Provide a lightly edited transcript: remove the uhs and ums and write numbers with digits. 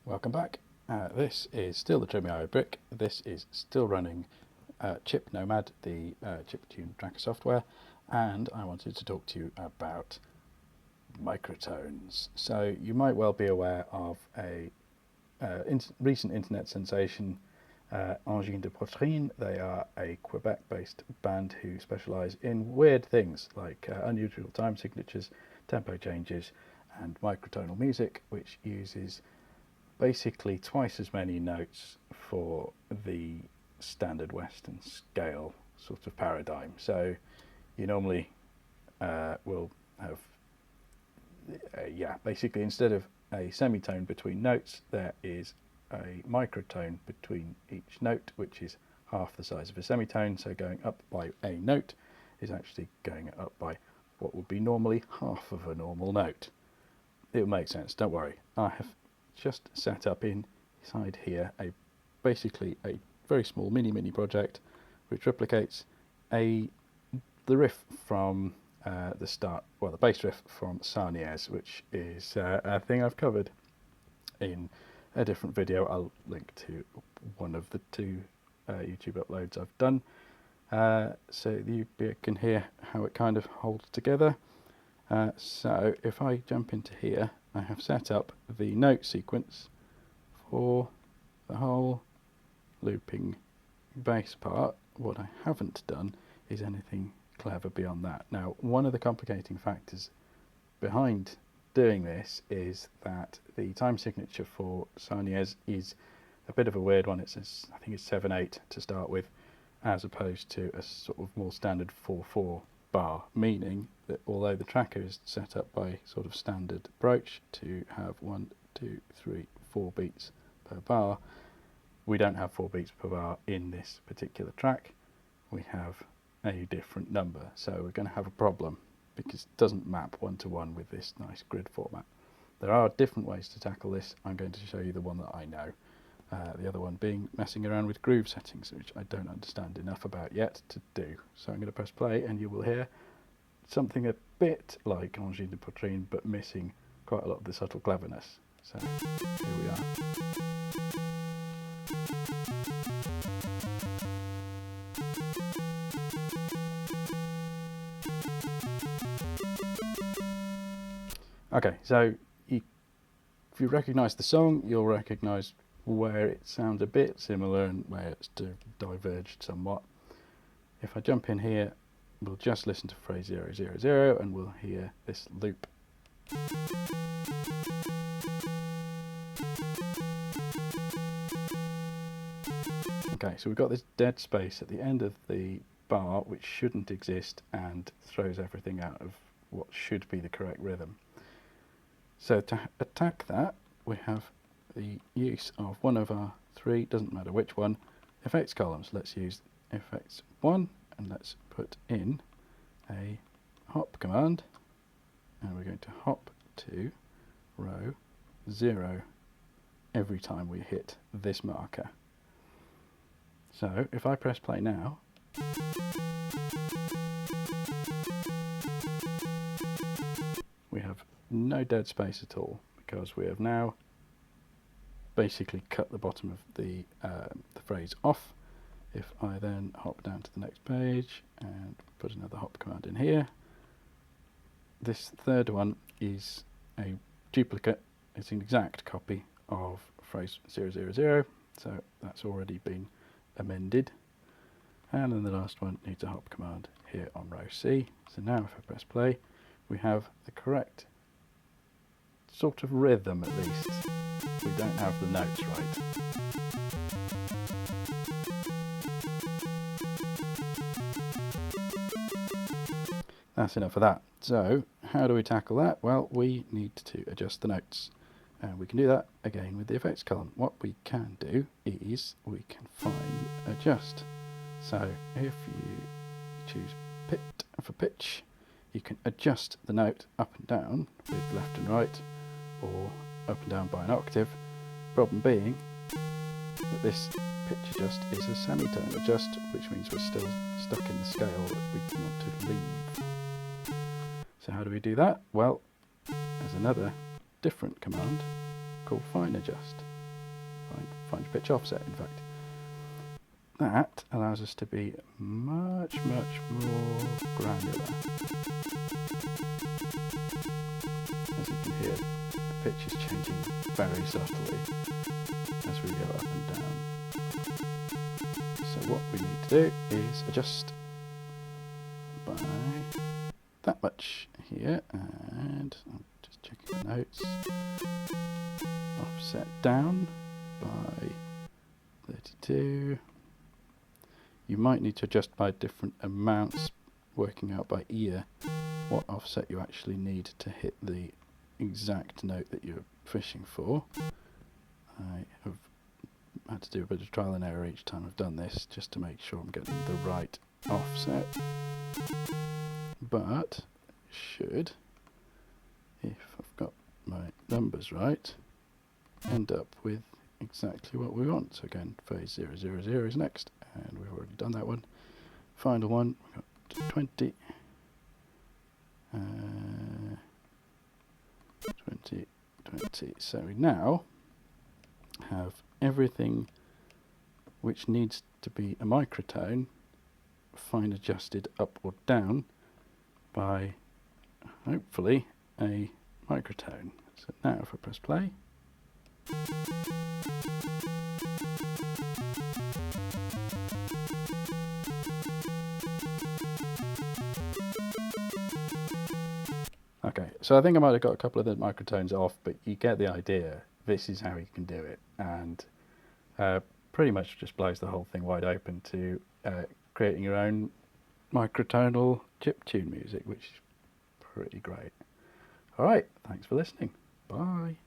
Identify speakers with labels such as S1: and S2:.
S1: Welcome back. This is still the Trimmy brick. This is still running ChipNomad, the chiptune tracker software, and I wanted to talk to you about microtones. So you might well be aware of a recent internet sensation, Angine de Poitrine. They are a Quebec-based band who specialise in weird things like unusual time signatures, tempo changes, and microtonal music, which uses basically twice as many notes for the standard Western scale sort of paradigm. So you normally will have, basically instead of a semitone between notes, there is a microtone between each note, which is half the size of a semitone. So going up by a note is actually going up by what would be normally half of a normal note. It will make sense, don't worry. I have just set up inside here basically a very small mini project which replicates the riff from the bass riff from Sarniez, which is a thing I've covered in a different video. I'll link to one of the two YouTube uploads I've done, so you can hear how it kind of holds together. So if I jump into here, I have set up the note sequence for the whole looping bass part. What I haven't done is anything clever beyond that. Now, one of the complicating factors behind doing this is that the time signature for Sarniez is a bit of a weird one. It says, I think it's 7/8 to start with, as opposed to a sort of more standard 4/4 bar, meaning that although the tracker is set up by sort of standard approach to have 1, 2, 3, 4 beats per bar, we don't have 4 beats per bar in this particular track. We have a different number, so we're going to have a problem because it doesn't map one-to-one with this nice grid format. There are different ways to tackle this. I'm going to show you the one that I know. The other one being messing around with groove settings, which I don't understand enough about yet to do. So I'm going to press play and you will hear something a bit like Angine de Poitrine, but missing quite a lot of the subtle cleverness. So here we are. Okay, so if you recognise the song, you'll recognise where it sounds a bit similar and where it's diverged somewhat. If I jump in here, we'll just listen to phrase 000 and we'll hear this loop. Okay, so we've got this dead space at the end of the bar which shouldn't exist and throws everything out of what should be the correct rhythm. So to attack that, we have the use of one of our three, doesn't matter which one, effects columns. Let's use effects 1 and let's put in a hop command, and we're going to hop to row 0 every time we hit this marker. So if I press play now, we have no dead space at all because we have now basically cut the bottom of the phrase off. If I then hop down to the next page and put another hop command in here, this third one is a duplicate. It's an exact copy of phrase 000, so that's already been amended. And then the last one needs a hop command here on row C. So now if I press play, we have the correct sort of rhythm at least. We don't have the notes right. That's enough of that. So how do we tackle that? Well, we need to adjust the notes, and we can do that again with the effects column. What we can do is we can find adjust. So if you choose pit for pitch, you can adjust the note up and down with left and right, or up and down by an octave. Problem being that this pitch adjust is a semitone adjust, which means we're still stuck in the scale that we want to leave. So how do we do that? Well, there's another different command called fine adjust. find your pitch offset, in fact. That allows us to be much more granular. As you can hear, the pitch is changing very subtly as we go up and down. So what we need to do is adjust by that much here, and I'm just checking the notes. Offset down by 32. You might need to adjust by different amounts, working out by ear what offset you actually need to hit the exact note that you're fishing for. I have had to do a bit of trial and error each time I've done this, just to make sure I'm getting the right offset. But should, if I've got my numbers right, end up with exactly what we want. So again, phase 000 is next, and we've already done that one. Final one, we've got 20, 20, 20. So we now have everything which needs to be a microtone fine adjusted up or down by hopefully a microtone. So now if I press play, okay, so I think I might have got a couple of the microtones off, but you get the idea. This is how you can do it, and pretty much just blows the whole thing wide open to creating your own microtonal chiptune music, which is pretty great. Alright, thanks for listening. Bye.